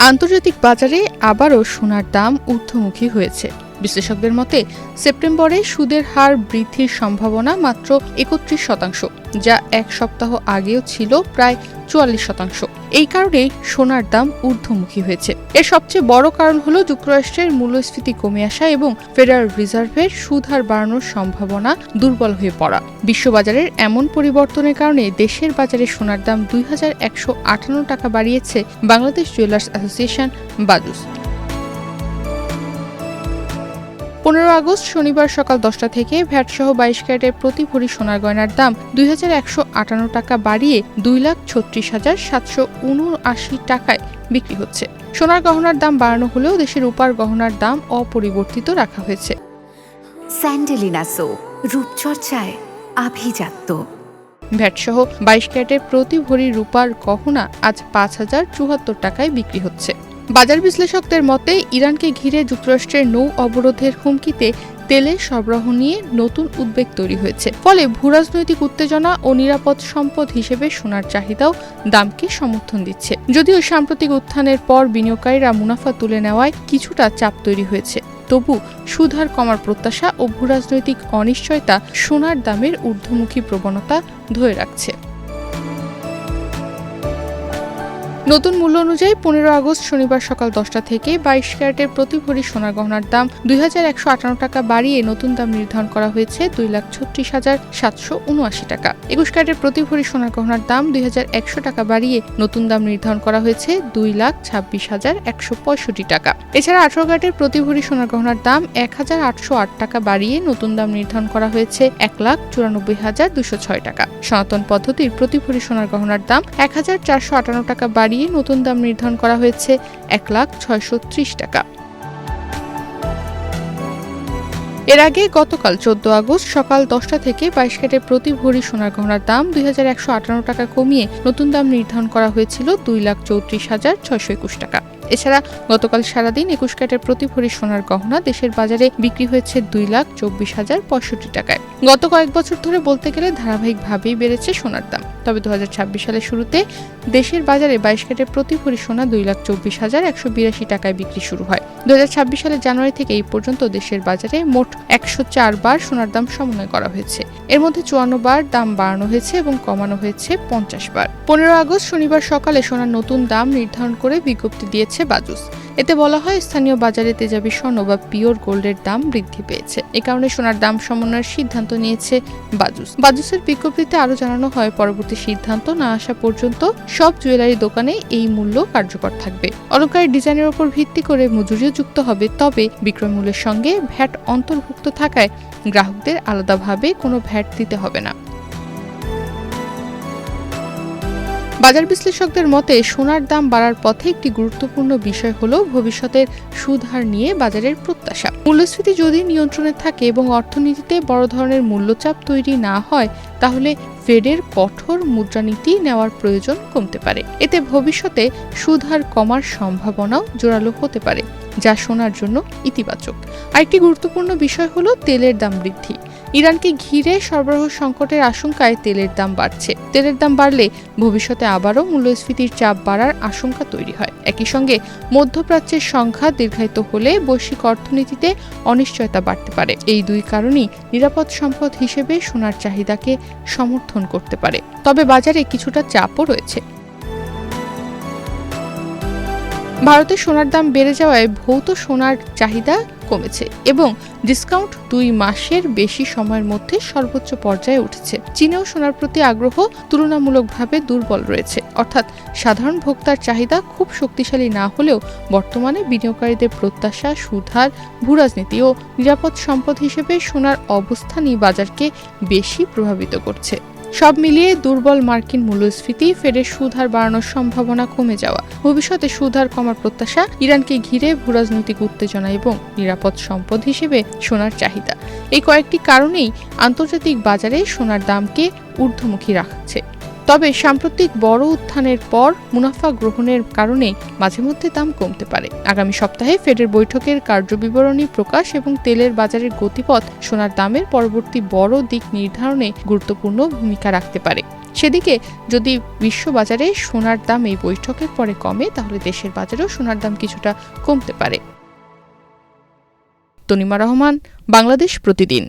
আন্তর্জাতিক বাজারে আবারও সোনার দাম ঊর্ধ্বমুখী হয়েছে। বিশ্লেষকদের মতে সেপ্টেম্বরে সুদের হার বৃদ্ধির সম্ভাবনা মাত্র ৩১%, যা এক সপ্তাহ আগেও ছিল প্রায় ৪৪%। এই কারণেই সোনার দাম ঊর্ধ্বমুখী হয়েছে। এর সবচেয়ে বড় কারণ হল যুক্তরাষ্ট্রের মূল্যস্ফীতি কমে আসা এবং ফেডারেল রিজার্ভের সুদ হার বাড়ানোর সম্ভাবনা দুর্বল হয়ে পড়া। বিশ্ববাজারের এমন পরিবর্তনের কারণে দেশের বাজারে সোনার দাম ২,১৫৮ টাকা বাড়িয়েছে Bangladesh jewellers association BAJUS. ১৫ August শনিবার সকাল ১০টা থেকে ভ্যাটসহ ২২ ক্যারেটের প্রতি ভরি সোনার গয়নার দাম ২,১৫৮ টাকা বাড়িয়ে ২,৩৬,৭৭৯ টাকায় বিক্রি হচ্ছে। সোনার গহনার দাম বাড়ানো হলেও দেশের রূপার গহনার দাম অপরিবর্তিত রাখা হয়েছে। স্যান্ডেলিনা সো, রূপচর্চায় আভিজাত্য। ভ্যাটসহ ২২ ক্যারেটের প্রতি ভরি রূপার গহনা আজ ৫,০৭৪ টাকায় বিক্রি হচ্ছে। বাজার বিশ্লেষকদের মতে ইরানকে ঘিরে যুক্তরাষ্ট্রের নৌ অবরোধের হুমকিতে তেলের সরবরাহ নিয়ে নতুন উদ্বেগ তৈরি হয়েছে। ফলে ভূরাজনৈতিক উত্তেজনা ও নিরাপদ সম্পদ হিসেবে সোনার চাহিদাও দামকে সমর্থন দিচ্ছে। যদিও সাম্প্রতিক উত্থানের পর বিনিয়োগকারীরা মুনাফা তুলে নেওয়ায় কিছুটা চাপ তৈরি হয়েছে, তবু সুদ হার কমার প্রত্যাশা ও ভূরাজনৈতিক অনিশ্চয়তা সোনার দামের ঊর্ধ্বমুখী প্রবণতা ধরে রাখছে। নতুন মূল্য অনুযায়ী ১৫ আগস্ট শনিবার সকাল ১০টা থেকে ২২ ক্যারেটের প্রতি ভরি সোনার গহনার দাম ২,১৫৮ টাকা বাড়িয়ে নতুন দাম নির্ধারণ করা হয়েছে ২,৩৬,৭৭৯ টাকা। ২১ ক্যারেটের প্রতি ভরি সোনার গহনার দাম ২,১০০ টাকা বাড়িয়ে নতুন দাম নির্ধারণ করা হয়েছে ২,২৬,১৬৫ টাকা। এছাড়া ১৮ ক্যারেটের প্রতি ভরি সোনার গহনার দাম ১,৮০৮ টাকা বাড়িয়ে নতুন দাম নির্ধারণ করা হয়েছে ১,৯৪,২০৬ টাকা। সনাতন পদ্ধতির প্রতি ভরি সোনার গহনার দাম ১,৪৫৮ টাকা বাড়িয়ে নতুন দাম নির্ধারণ করা হয়েছে ১,৬৩০ টাকা। এর আগে গতকাল ১৪ আগস্ট সকাল ১০টা থেকে ২২ ক্যারেটের প্রতি ভরি সোনার গহনার দাম ২,১৫৮ টাকা কমিয়ে নতুন দাম নির্ধারণ করা হয়েছিল ২,৩৪,৬২১ টাকা। এছাড়া গতকাল সারাদিন ২১ ক্যারেটের প্রতি ভরি সোনার গহনা দেশের বাজারে বিক্রি হয়েছে ২,২৪,০৬৫ টাকায়। গত কয়েক বছর ধরে বলতে গেলে ধারাবাহিকভাবেই বেড়েছে সোনার দাম। তবে ২০২৬ সালের শুরুতে দেশের বাজারে ২২ ক্যারেটের প্রতি ভরি সোনা ২,২৪,১৮২ টাকায় বিক্রি শুরু হয়। ২০২৬ সালের জানুয়ারি থেকে এই পর্যন্ত দেশের বাজারে মোট ১০৪ বার সোনার দাম সমন্বয় করা হয়েছে। এর মধ্যে ৫৪ বার দাম বাড়ানো হয়েছে এবং কমানো হয়েছে ৫০ বার। ১৫ আগস্ট শনিবার সকালে সোনার নতুন দাম নির্ধারণ করে বিজ্ঞপ্তি দিয়েছে বাজুস। এতে বলা হয় স্থানীয় বাজারে তেজাবি স্বর্ণ বা পিওর গোল্ডের দাম বৃদ্ধি পেয়েছে। এ কারণে সোনার দাম সমন্বয়ের সিদ্ধান্ত নিয়েছে বাজুস। বাজুসের বিজ্ঞপ্তিতে আরও জানানো হয়, পরবর্তী সিদ্ধান্ত না আসা পর্যন্ত সব জুয়েলারি দোকানে এই মূল্য কার্যকর থাকবে। অলংকারের ডিজাইনের উপর ভিত্তি করে মজুরিও যুক্ত হবে, তবে বিক্রয় মূল্যের সঙ্গে ভ্যাট অন্তর্ভুক্ত থাকায় গ্রাহকদের আলাদাভাবে কোনো ভ্যাট দিতে হবে না। বাজার বিশ্লেষকদের মতে সোনার দাম বাড়ার পথে একটি গুরুত্বপূর্ণ বিষয় হল ভবিষ্যতের সুদ হার নিয়ে বাজারের প্রত্যাশা। মূল্যস্ফীতি যদি নিয়ন্ত্রণে থাকে এবং অর্থনীতিতে বড় ধরনের মূল্যচাপ তৈরি না হয়, তাহলে ফেডের কঠোর মুদ্রানীতি নেওয়ার প্রয়োজন কমতে পারে। এতে ভবিষ্যতে সুদ হার কমার সম্ভাবনাও জোরালো হতে পারে, যা সোনার জন্য ইতিবাচক। আরেকটি গুরুত্বপূর্ণ বিষয় হল তেলের দাম বৃদ্ধি। ইরানকে ঘিরে সরবরাহ সংকটের আশঙ্কায় তেলের দাম বাড়ছে। তেলের দাম বাড়লে ভবিষ্যতে আবারও মূল্যস্ফীতির চাপ বাড়ার আশঙ্কা তৈরি হয়। একই সঙ্গে মধ্যপ্রাচ্যের সংঘাত দীর্ঘায়িত হলে বৈশ্বিক অর্থনীতিতে অনিশ্চয়তা বাড়তে পারে। এই দুই কারণেই নিরাপদ সম্পদ হিসেবে সোনার চাহিদাকে সমর্থন করতে পারে। তবে বাজারে কিছুটা চাপও রয়েছে। ভারতে সোনার দাম বেড়ে যাওয়ায় ভৌত সোনার চাহিদা কমেছে এবং ডিসকাউন্ট ২ মাসের বেশি সময়ের মধ্যে সর্বোচ্চ পর্যায়ে উঠেছে। চীনেও সোনার প্রতি আগ্রহ তুলনামূলকভাবে দুর্বল রয়েছে, অর্থাৎ সাধারণ ভোক্তার চাহিদা খুব শক্তিশালী না হলেও বর্তমানে বিনিয়োগকারীদের প্রত্যাশা, সুদ হার, ভূরাজনীতি ও নিরাপদ সম্পদ হিসেবে সোনার অবস্থানই বাজারকে বেশি প্রভাবিত করছে। সব মিলিয়ে দুর্বল মার্কিন মূল্যস্ফীতি, ফেডের সুদ হার বাড়ানোর সম্ভাবনা কমে যাওয়া, ভবিষ্যতে সুদ হার কমার প্রত্যাশা, ইরানকে ঘিরে ভূরাজনৈতিক উত্তেজনা এবং নিরাপদ সম্পদ হিসেবে সোনার চাহিদা, এই কয়েকটি কারণেই আন্তর্জাতিক বাজারে সোনার দামকে ঊর্ধ্বমুখী রাখছে। তবে সাম্প্রতিক বড় উত্থানের পর মুনাফা গ্রহণের কারণে মাঝে মধ্যে দাম কমতে পারে। আগামী সপ্তাহে ফেডের বৈঠকের কার্যবিবরণী প্রকাশ এবং তেলের বাজারের গতিপথ সোনার দামের পরবর্তী বড় দিক নির্ধারণে গুরুত্বপূর্ণ ভূমিকা রাখতে পারে। সেদিকে যদি বিশ্ববাজারে সোনার দাম এই বৈঠকের পরে কমে, তাহলে দেশের বাজারেও সোনার দাম কিছুটা কমতে পারে। তনিমা রহমান, বাংলাদেশ প্রতিদিন।